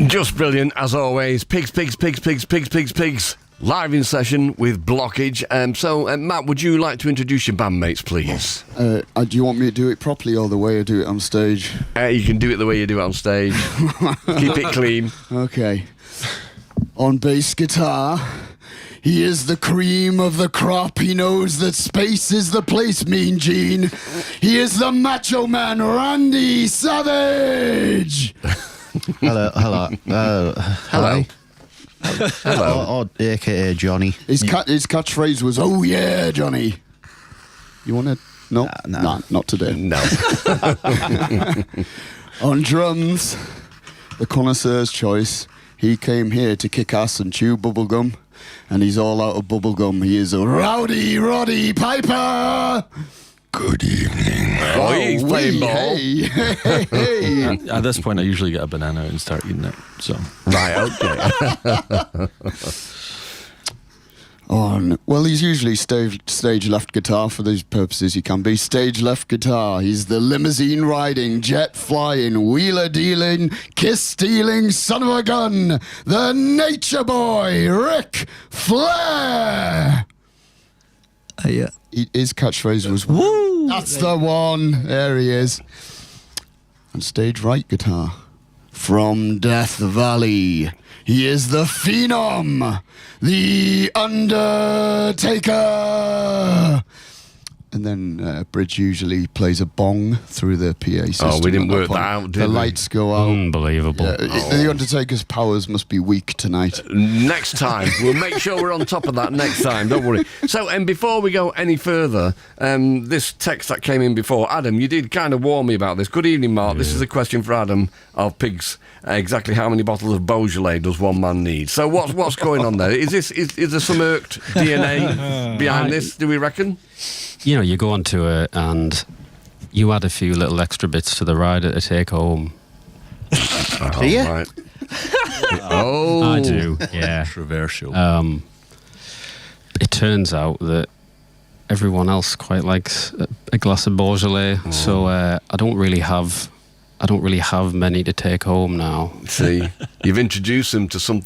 Just brilliant, as always. Pigs. Live in session with Blockage. So, Matt, would you like to introduce your bandmates, please? Do you want me to do it properly or the way I do it on stage? You can do it the way you do it on stage. Keep it clean. Okay. On bass guitar, he is the cream of the crop. He knows that space is the place, Mean Gene. He is the macho man, Randy Savage. Hello. Hello. Or AKA Johnny. His catchphrase was, "Oh yeah, Johnny." You want to? No, Nah, not today. No. On drums, the connoisseur's choice. He came here to kick ass and chew bubblegum, and he's all out of bubblegum. He is a Rowdy Roddy Piper. Good evening. Oh, he's playing ball. Hey. At this point, I usually get a banana and start eating it. So Right, okay. Well, he's usually stage left guitar for these purposes. He can be stage left guitar. He's the limousine riding, jet flying, wheeler dealing, kiss stealing son of a gun, the nature boy, Ric Flair. Yeah. His catchphrase was, "Woo! That's the one." There he is. And stage right guitar. From Death Valley, he is the Phenom, the Undertaker. And then Bridge usually plays a bong through the PA system. Oh, we didn't at work point. that out, did The we? lights go out. Unbelievable. The Undertaker's powers must be weak tonight. Next time. We'll make sure we're on top of that next time, don't worry. So, before we go any further, this text that came in before, Adam, you did kind of warn me about this. Good evening, Mark. This is a question for Adam of Pigs. Exactly how many bottles of Beaujolais does one man need? So what's going on there? Is there some irked DNA behind this, do we reckon? You know, you go onto it and you add a few little extra bits to the rider to take home. Do you? Right. Oh. I do, yeah. controversial. It turns out that everyone else quite likes a glass of Beaujolais, so I don't really have many to take home now. See, you've introduced them to some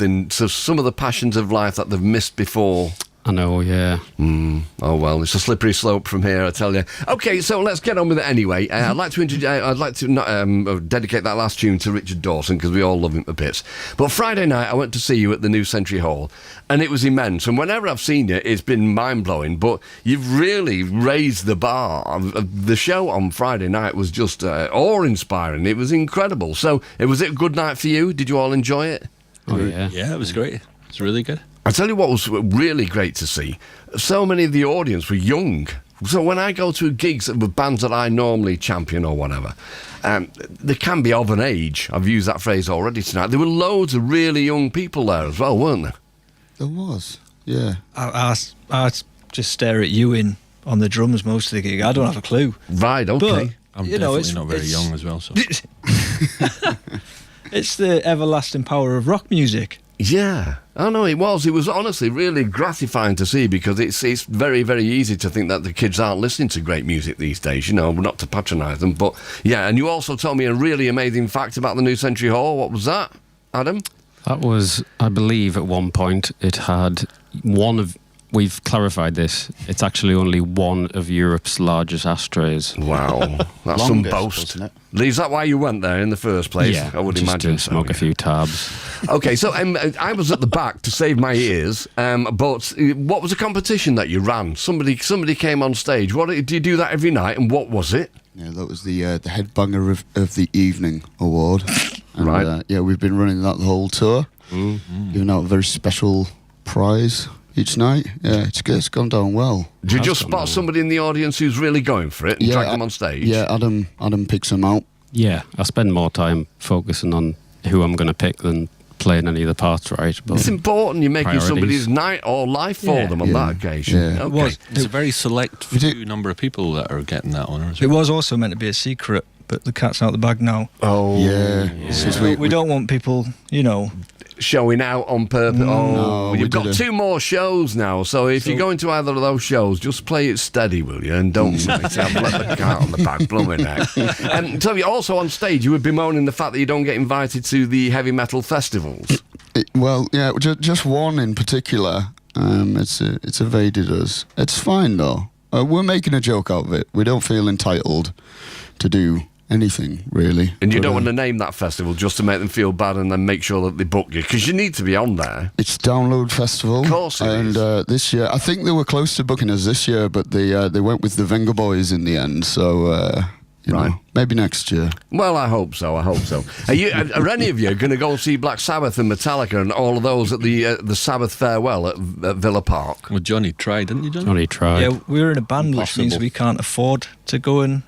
of the passions of life that they've missed before. I know, yeah. Oh well, it's a slippery slope from here, I tell you. Okay, so let's get on with it anyway. I'd like to dedicate that last tune to Richard Dawson because we all love him to bits. But Friday night, I went to see you at the New Century Hall, and it was immense. And whenever I've seen you, it's been mind blowing. But you've really raised the bar. The show on Friday night was just awe-inspiring. It was incredible. So, was it a good night for you? Did you all enjoy it? Oh, yeah. Yeah, it was great. It's really good. I tell you what was really great to see. So many of the audience were young. So when I go to gigs with bands that I normally champion or whatever, they can be of an age. I've used that phrase already tonight. There were loads of really young people there as well, weren't there? There was, yeah. I just stare at you on the drums most of the gig. I don't have a clue. Right, okay. But, I'm you know, definitely not very young as well. So it's the everlasting power of rock music. Yeah. Oh, no, it was. It was honestly really gratifying to see because it's very, very easy to think that the kids aren't listening to great music these days, you know, not to patronise them. But, yeah, and you also told me a really amazing fact about the New Century Hall. What was that, Adam? That was, I believe, at one point, it had we've clarified this, it's actually only one of Europe's largest ashtrays. Wow. That's some Longest, boast. wasn't it? Is that why you went there in the first place? Yeah, I would just imagine to smoke so. a few tabs. Okay, so I was at the back to save my ears, but what was the competition that you ran? Somebody came on stage. Do you do that every night, and what was it? Yeah, that was the Headbanger of the Evening award. And, Right. yeah, we've been running that the whole tour. Giving out a very special prize each night. Yeah, it's gone down well. Did you just spot somebody in the audience who's really going for it and drag them on stage? Yeah, Adam picks them out. Yeah, I spend more time focusing on who I'm going to pick than playing any of the parts right. But It's important you're making priorities. somebody's night or life for them on that occasion. Yeah. Okay. it's a very select few number of people that are getting that honour. It was also meant to be a secret, but the cat's out the bag now. Oh, Yeah. Since We don't want people, you know, showing out on purpose. No, we you've got did 2 more shows now, so if you're going to either of those shows, just play it steady, will you? And don't let the cat on the back, blooming heck. And so you're also on stage, you were bemoaning the fact that you don't get invited to the heavy metal festivals. Just one in particular. It's evaded us. It's fine though. We're making a joke out of it. We don't feel entitled to do anything really. And you don't want to name that festival just to make them feel bad and then make sure that they book you, because you need to be on there. It's Download Festival. Of course it is. This year, I think they were close to booking us this year, but they went with the Venga Boys in the end. So you know, maybe next year. Well, I hope so. Are any of you going to go and see Black Sabbath and Metallica and all of those at the Sabbath farewell at Villa Park? Well, Johnny tried, didn't you, Johnny? Johnny tried. Yeah, we're in a band, which means we can't afford to go and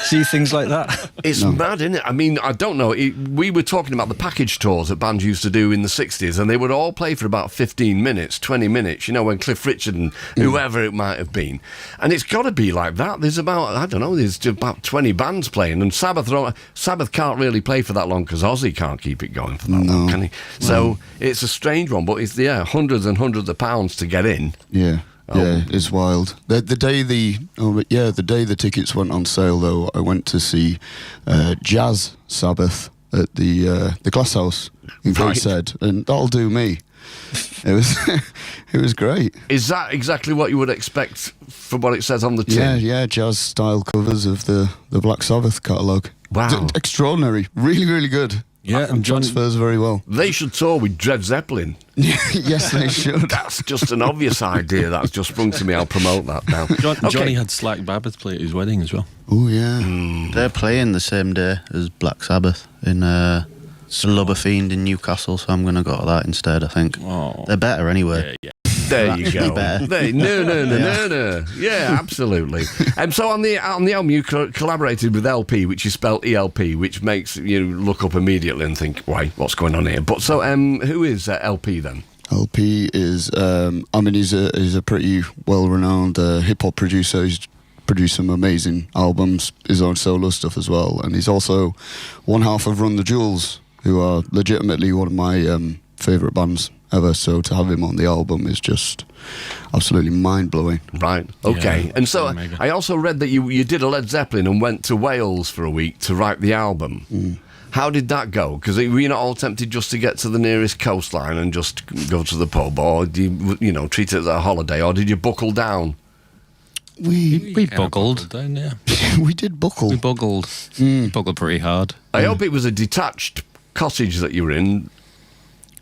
see things like that. It's mad, isn't it? I mean, I don't know. We were talking about the package tours that bands used to do in the 60s, and they would all play for about 15 minutes, 20 minutes, you know, when Cliff Richard and whoever it might have been. And it's got to be like that. There's about 20 bands playing, and Sabbath can't really play for that long because Ozzy can't keep it going for that long, can he? So it's a strange one, but it's, hundreds and hundreds of pounds to get in. Yeah. Yeah, it's wild. The day the tickets went on sale, though, I went to see Jazz Sabbath at the Glass House in Gateshead, and that'll do me. It was great. Is that exactly what you would expect from what it says on the tin? Yeah, jazz style covers of the Black Sabbath catalogue. Wow, extraordinary, really, really good. Yeah, and transfers very well. They should tour with Dred Zeppelin. Yes, they should. That's just an obvious idea that's just sprung to me. I'll promote that now. Johnny had Slack Babbitt play at his wedding as well. Oh, yeah. They're playing the same day as Black Sabbath in Lubber Fiend in Newcastle, so I'm going to go to that instead, I think. Oh. They're better anyway. Yeah. There you go. Better. No. Yeah, absolutely. So on the album, you collaborated with LP, which is spelled ELP, which makes you look up immediately and think, "Wait, what's going on here?" But so, who is LP then? LP is, he's a pretty well-renowned hip hop producer. He's produced some amazing albums, his own solo stuff as well, and he's also one half of Run the Jewels, who are legitimately one of my favourite bands ever, so to have him on the album is just absolutely mind-blowing. Right, okay. Yeah, and so mega. I also read that you did a Led Zeppelin and went to Wales for a week to write the album. How did that go? Because were you not all tempted just to get to the nearest coastline and just go to the pub, or did you treat it as a holiday, or did you buckle down? We buckled. Down, yeah. we did buckle. We buckled. Buckled pretty hard. I hope it was a detached cottage that you were in.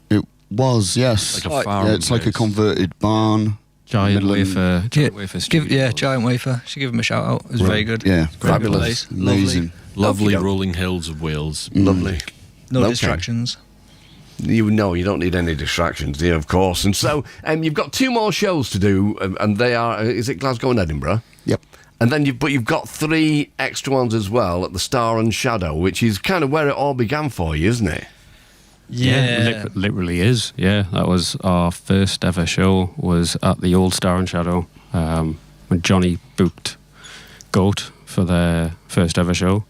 It was, yes. Like a farm it's like a place. converted barn. Giant Midland. wafer studio. Giant Wafer. Should give him a shout out. It was very good. Yeah, Great fabulous. place. amazing. Lovely Okay. rolling hills of Wales. Lovely. No Okay. distractions. You don't need any distractions, of course. And so you've got 2 more shows to do, and they are, is it Glasgow and Edinburgh? Yep. And then you've got 3 extra ones as well at the Star and Shadow, which is kind of where it all began for you, isn't it? Yeah. Literally is. Yeah, that was our first ever show, was at the old Star and Shadow, when Johnny booked Goat for their first ever show.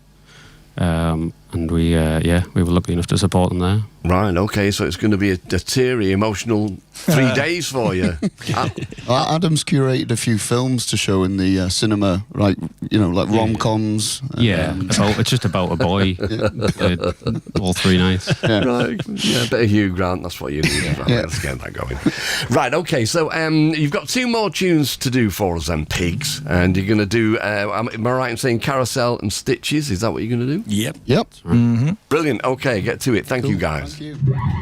And we were lucky enough to support them there. Right, okay, so it's going to be a teary, emotional 3 days for you. Adam's curated a few films to show in the cinema, like rom-coms. It's just about a boy. All 3 nights. Right, a bit of Hugh Grant, that's what you need. Right, let's get that going. Right, okay, so you've got 2 more tunes to do for us then, pigs, and you're going to do, am I right in saying Carousel and Stitches? Is that what you're going to do? Yep. Yep. Brilliant, okay, get to it. Thank you, guys. Thank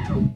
you.